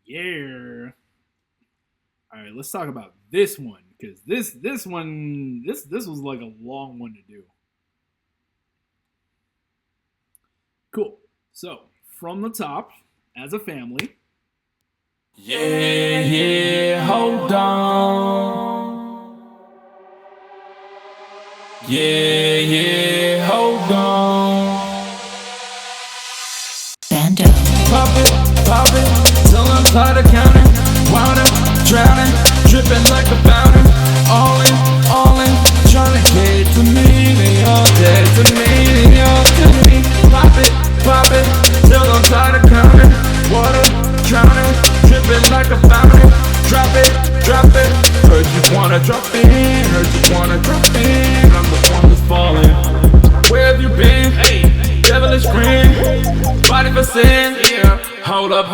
Yeah. All right, let's talk about this one because this was like a long one to do. Cool. So from the top, as a family. Yeah, yeah, hold on. Yeah, yeah, hold on. Bandeauxx. Pop it, till I'm tired of counting. Wound up, drowning, dripping like a fountain. All in, trying to get to me. They all dead to me, they all to me. Pop it, till I'm tired of counting. Water, drowning, dripping like a fountain. Drop it, heard you wanna drop in, heard you wanna drop in. I'm the one that's falling. Where have you been? Hey, devilish grin, body for sin. Yeah, hold up.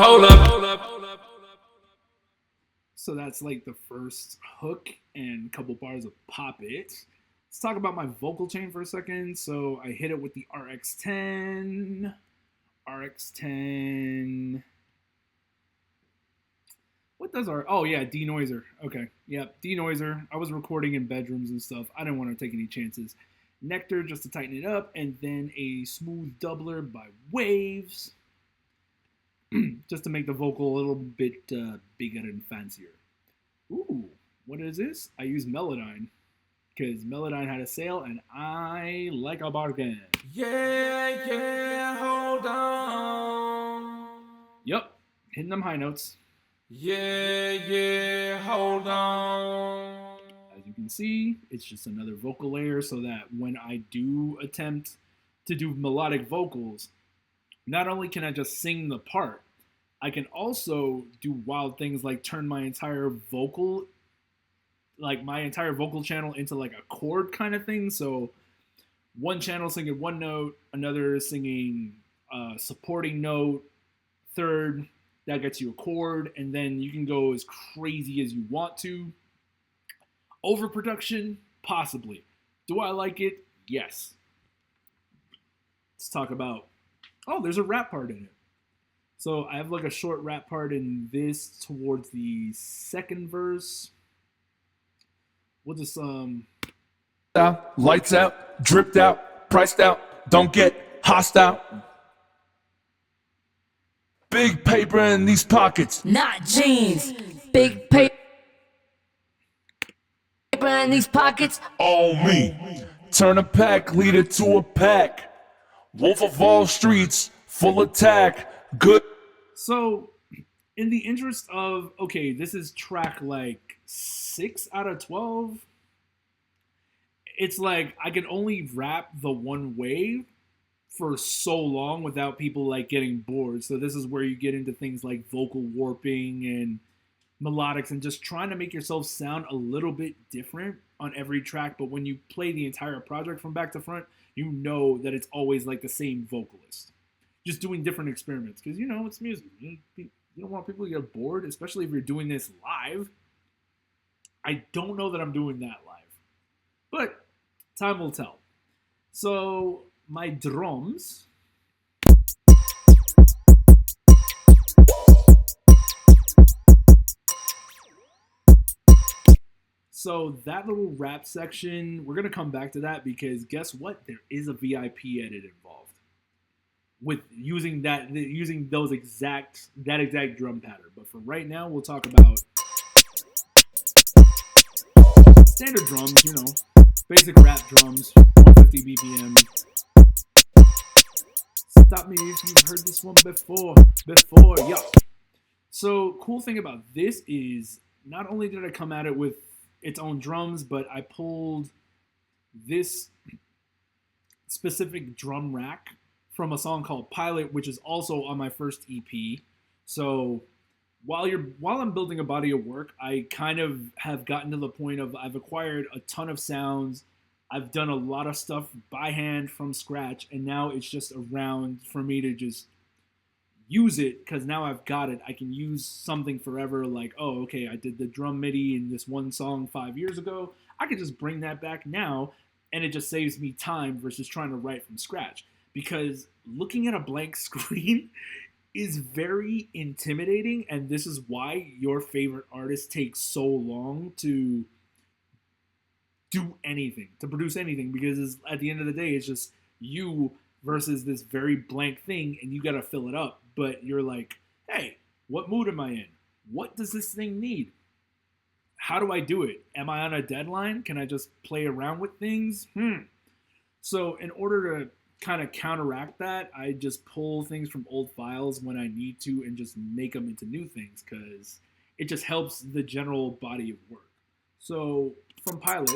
So that's like the first hook and a couple bars of Pop It. Let's talk about my vocal chain for a second. So I hit it with the RX10. RX10. What does our. Oh, yeah, denoiser. Okay. Yep, denoiser. I was recording in bedrooms and stuff. I didn't want to take any chances. Nectar just to tighten it up. And then a smooth doubler by Waves. Just to make the vocal a little bit bigger and fancier. Ooh, what is this? I use Melodyne because Melodyne had a sale and I like a bargain. Yeah, hold on. Yep, hitting them high notes. Yeah, hold on. As you can see, it's just another vocal layer so that when I do attempt to do melodic vocals, not only can I just sing the part, I can also do wild things like turn my entire vocal, like my entire vocal channel into like a chord kind of thing. So one channel singing one note, another singing a supporting note, third, that gets you a chord, and then you can go as crazy as you want to. Overproduction? Possibly. Do I like it? Yes. Let's talk about, oh, there's a rap part in it. So I have like a short rap part in this towards the second verse. We'll just Lights out, dripped out, priced out, don't get hostile. Big paper in these pockets, Not jeans. Big paper in these pockets. all me. Turn a pack leader to a pack. Wolf of all streets, full attack. Good. So in the interest of, okay, this is track like 6 out of 12. It's like I can only rap the one way for so long without people like getting bored. So this is where you get into things like vocal warping and melodics and just trying to make yourself sound a little bit different on every track. But when you play the entire project from back to front, you know that it's always like the same vocalist, just doing different experiments because you know it's music. You don't want people to get bored, especially if you're doing this live. I don't know that I'm doing that live, but time will tell. So my drums. So that little rap section, we're gonna come back to that because guess what? There is a VIP edit involved with using that exact drum pattern. But for right now, we'll talk about standard drums, basic rap drums, 150 BPM. Stop me if you've heard this one before, yeah. So cool thing about this is not only did I come at it with its own drums, but I pulled this specific drum rack from a song called Pilot, which is also on my first EP. So while I'm building a body of work, I kind of have gotten to the point of I've acquired a ton of sounds. I've done a lot of stuff by hand from scratch, and now it's just around for me to just use it because now I've got it. I can use something forever. Like, oh, okay, I did the drum MIDI in this one song 5 years ago. I could just bring that back now, and it just saves me time versus trying to write from scratch. Because looking at a blank screen is very intimidating, and this is why your favorite artist takes so long to do anything, to produce anything, because at the end of the day, it's just you versus this very blank thing, and you got to fill it up. But you're like, hey, what mood am I in? What does this thing need? How do I do it? Am I on a deadline? Can I just play around with things? So, in order to kind of counteract that, I just pull things from old files when I need to and just make them into new things because it just helps the general body of work. So, from Pilot,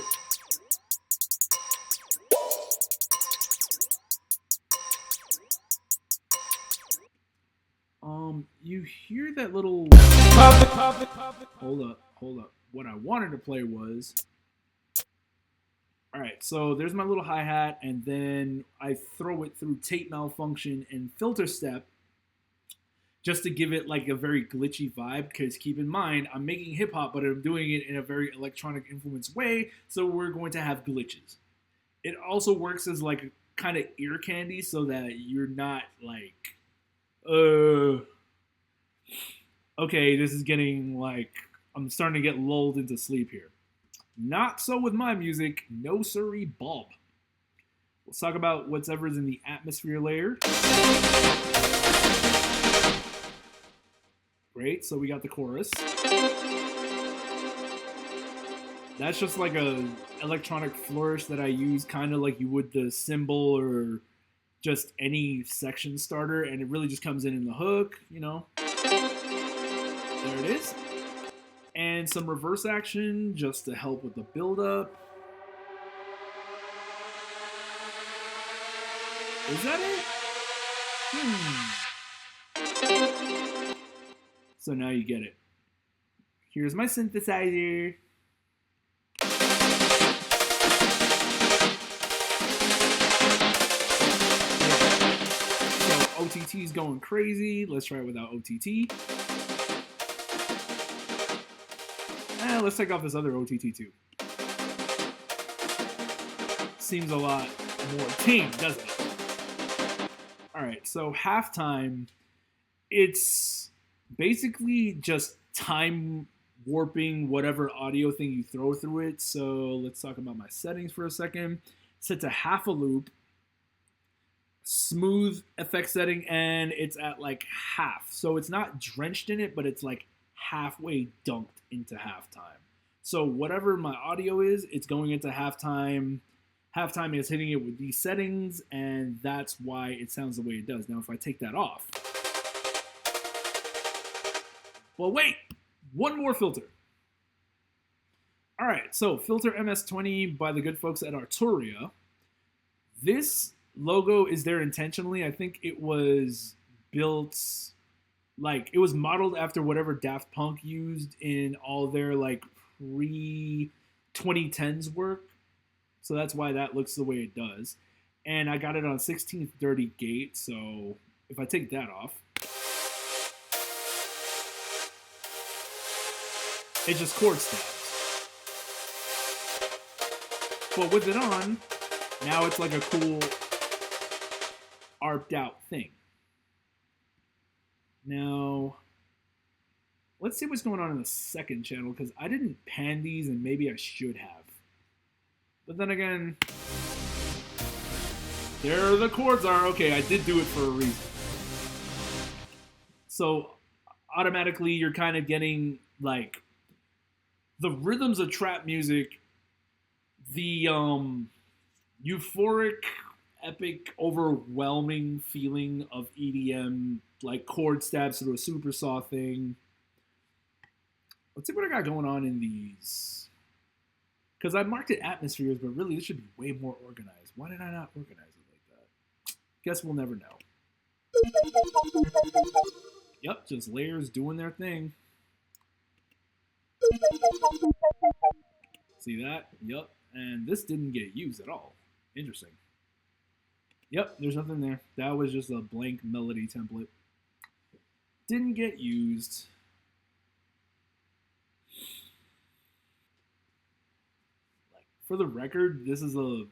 you hear that little. Hold up. What I wanted to play was. All right, so there's my little hi hat, and then I throw it through tape malfunction and filter step just to give it like a very glitchy vibe. Because keep in mind, I'm making hip hop, but I'm doing it in a very electronic influence way, so we're going to have glitches. It also works as like kind of ear candy, so that you're not like, okay, this is getting like I'm starting to get lulled into sleep here. Not so with my music, no siree, Bob. Let's talk about whatever's in the atmosphere layer. Great, so we got the chorus. That's just like a electronic flourish that I use, kind of like you would the cymbal or just any section starter, and it really just comes in the hook, you know. There it is. And some reverse action just to help with the build-up. Is that it? So now you get it. Here's my synthesizer. So OTT's going crazy. Let's try it without OTT. Let's take off this other OTT too. Seems a lot more tame, doesn't it? Alright, so halftime, it's basically just time warping whatever audio thing you throw through it. So let's talk about my settings for a second. Set to half a loop, smooth effect setting, and it's at like half. So it's not drenched in it, but it's like halfway dunked into halftime. So whatever my audio is, it's going into halftime. Halftime is hitting it with these settings, and that's why it sounds the way it does. Now, if I take that off, well, wait, one more filter. All right, so filter MS20 by the good folks at Arturia. This logo is there intentionally. I think it was built. Like, it was modeled after whatever Daft Punk used in all their, like, pre-2010s work. So that's why that looks the way it does. And I got it on 16th Dirty Gate, so if I take that off, it just chord stabs. But with it on, now it's like a cool, arped out thing. Now, let's see what's going on in the second channel, because I didn't pan these, and maybe I should have. But then again, there the chords are. Okay, I did do it for a reason. So, automatically, you're kind of getting, like, the rhythms of trap music, the euphoric, epic, overwhelming feeling of EDM, like chord stabs through a super saw thing. Let's see what I got going on in these. Because I marked it atmospheres, but really this should be way more organized. Why did I not organize it like that? Guess we'll never know. Yep, just layers doing their thing. See that? Yep. And this didn't get used at all. Interesting. Yep, there's nothing there. That was just a blank melody template. Didn't get used. Like, for the record, this is a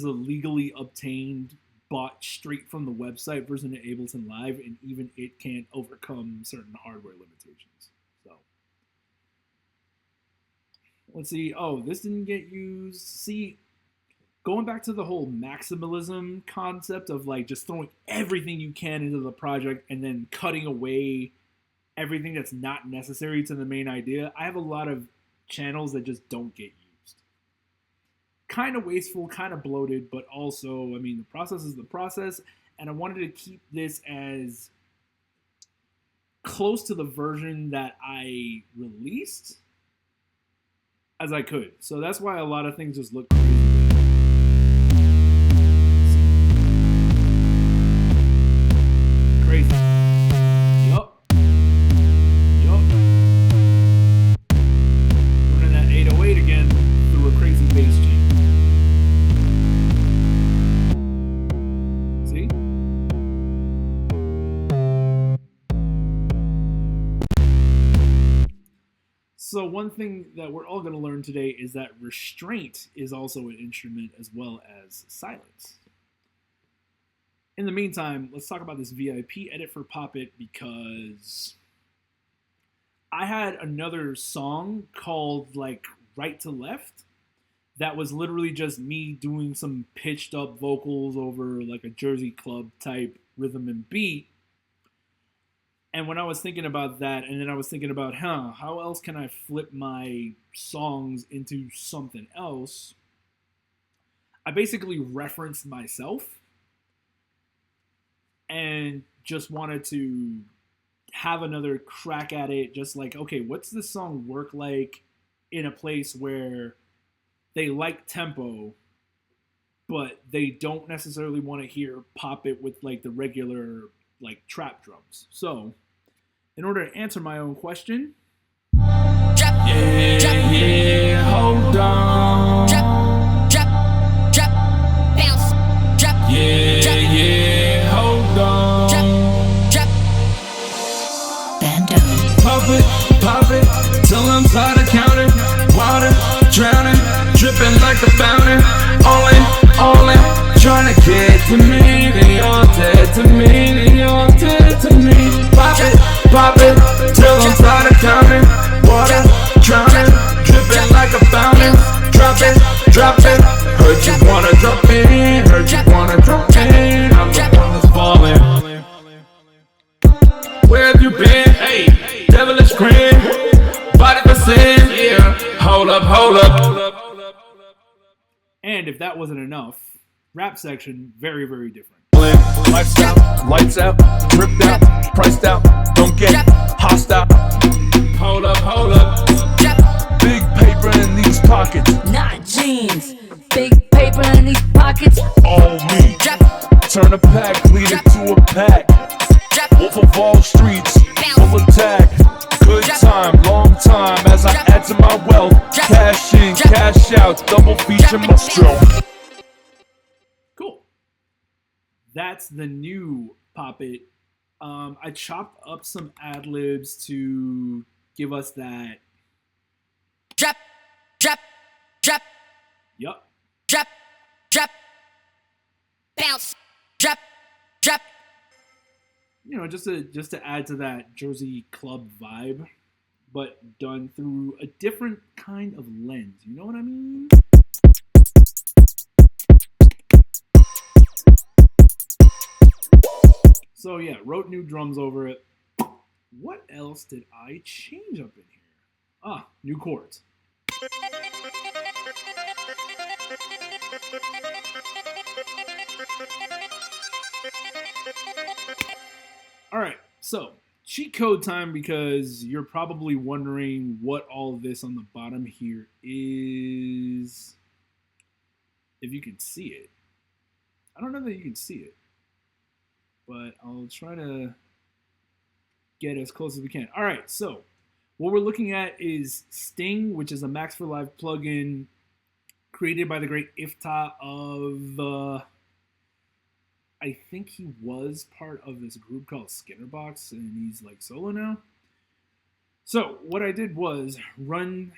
legally obtained bought straight from the website version of Ableton Live, and even it can't overcome certain hardware limitations. So let's see. Oh, this didn't get used. See, going back to the whole maximalism concept of like just throwing everything you can into the project and then cutting away everything that's not necessary to the main idea. I have a lot of channels that just don't get used. Kind of wasteful, kind of bloated, but also, I mean, the process is the process, and I wanted to keep this as close to the version that I released as I could. So that's why a lot of things just look crazy. Crazy. Yup. Running that 808 again through a crazy bass chain. See? So one thing that we're all going to learn today is that restraint is also an instrument as well as silence. In the meantime, let's talk about this VIP edit for Poppet, because I had another song called like Right to Left that was literally just me doing some pitched up vocals over like a Jersey club type rhythm and beat. And when I was thinking about that, and then I was thinking about, how else can I flip my songs into something else? I basically referenced myself and just wanted to have another crack at it. Just like, okay, what's this song work like in a place where they like tempo, but they don't necessarily want to hear pop it with like the regular like trap drums. So in order to answer my own question, Yeah, hold on. Bounce. Yeah, hold on. Bandeauxx. Pop it, till I'm tired of counting. Water, drowning, dripping like a fountain. All in, trying to get to me. They all dead to me, they all dead to me. Pop it, till I'm tired of counting. Water, drowning, dripping like a fountain. Drop it, heard you wanna drop in, heard you wanna drop in. I'm the one that's falling. Where have you been? Hey, devilish grin, body for sin, yeah. Hold up. and if that wasn't enough, rap section, very, very different. Lights out, tripped out, priced out, don't get hostile. Hold up. Big paper in these pockets, Not jeans. Big paper in these pockets. all me. Turn a pack leader to a pack. Wolf of all streets, full attack. Good time, long time as I add to my wealth. Cash in, cash out, double feature myself. Cool. That's the new Poppet. I chopped up some ad libs to give us that. Drop. Yup. Bounce. You know, just to add to that Jersey club vibe, but done through a different kind of lens. You know what I mean? So yeah, wrote new drums over it. What else did I change up in here? New chords. All right, so cheat code time, because you're probably wondering what all this on the bottom here is. If you can see it. I don't know that you can see it, but I'll try to get as close as we can. All right, so what we're looking at is Sting, which is a Max for Live plugin created by the great Ifta of, I think he was part of this group called Skinnerbox, and he's like solo now. So what I did was run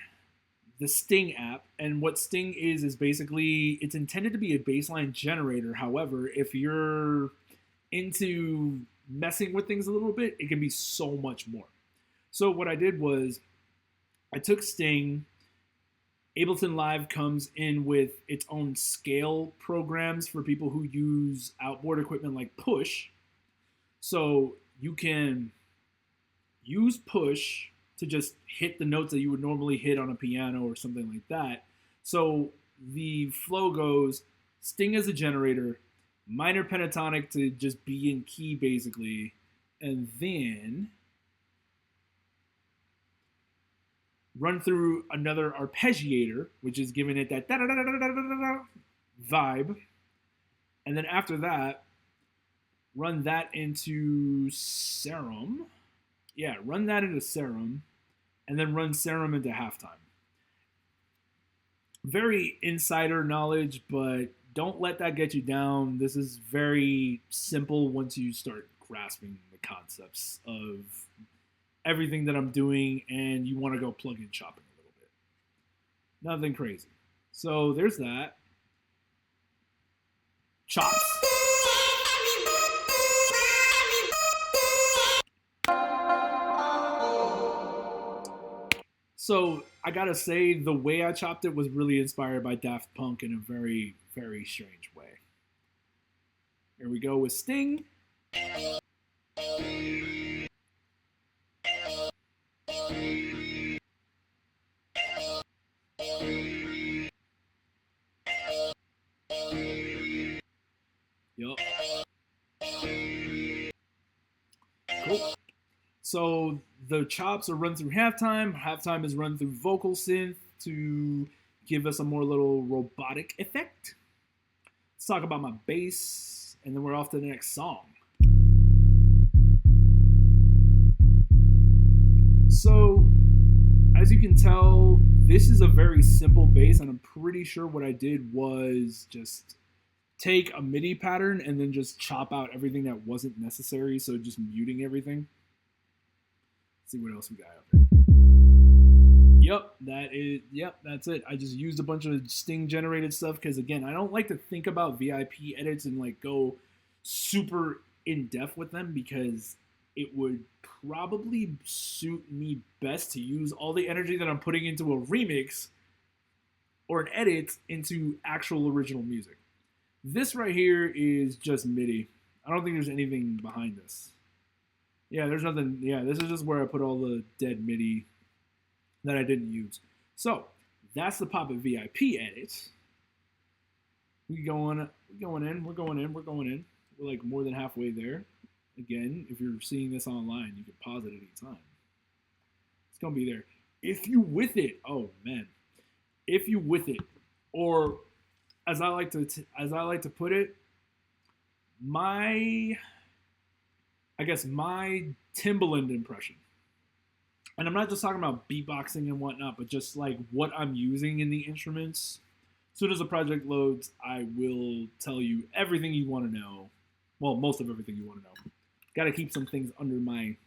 the Sting app. And what Sting is basically it's intended to be a baseline generator. However, if you're into messing with things a little bit, it can be so much more. So what I did was I took Sting. Ableton Live comes in with its own scale programs for people who use outboard equipment like Push. So you can use Push to just hit the notes that you would normally hit on a piano or something like that. So the flow goes Sting as a generator, minor pentatonic to just be in key basically, and then run through another arpeggiator, which is giving it that vibe. And then after that, run that into Serum. Yeah, run that into Serum. And then run Serum into Halftime. Very insider knowledge, but don't let that get you down. This is very simple once you start grasping the concepts of everything that I'm doing and you want to go plug in shopping a little bit. Nothing crazy. So there's that. Chops. So I gotta say, the way I chopped it was really inspired by Daft Punk in a very, very strange way. Here we go with Sting. Yup. Cool. So the chops are run through halftime. Halftime is run through vocal synth to give us a more little robotic effect. Let's talk about my bass, and then we're off to the next song. So, as you can tell, this is a very simple bass, and I'm pretty sure what I did was just take a MIDI pattern and then just chop out everything that wasn't necessary, so just muting everything. Let's see what else we got out there. Yep, that's it. I just used a bunch of Sting generated stuff because, again, I don't like to think about VIP edits and like go super in depth with them because it would probably suit me best to use all the energy that I'm putting into a remix or an edit into actual original music. This right here is just MIDI. I don't think there's anything behind this. Yeah, there's nothing. Yeah, this is just where I put all the dead MIDI that I didn't use. So that's the Pop It VIP edit. We're going in. We're like more than halfway there. Again, if you're seeing this online, you can pause it at any time. It's gonna be there. If you with it, oh man, if you with it, or as I like to put it, my Timbaland impression. And I'm not just talking about beatboxing and whatnot, but just like what I'm using in the instruments. As soon as the project loads, I will tell you everything you want to know. Well, most of everything you want to know. Got to keep some things under my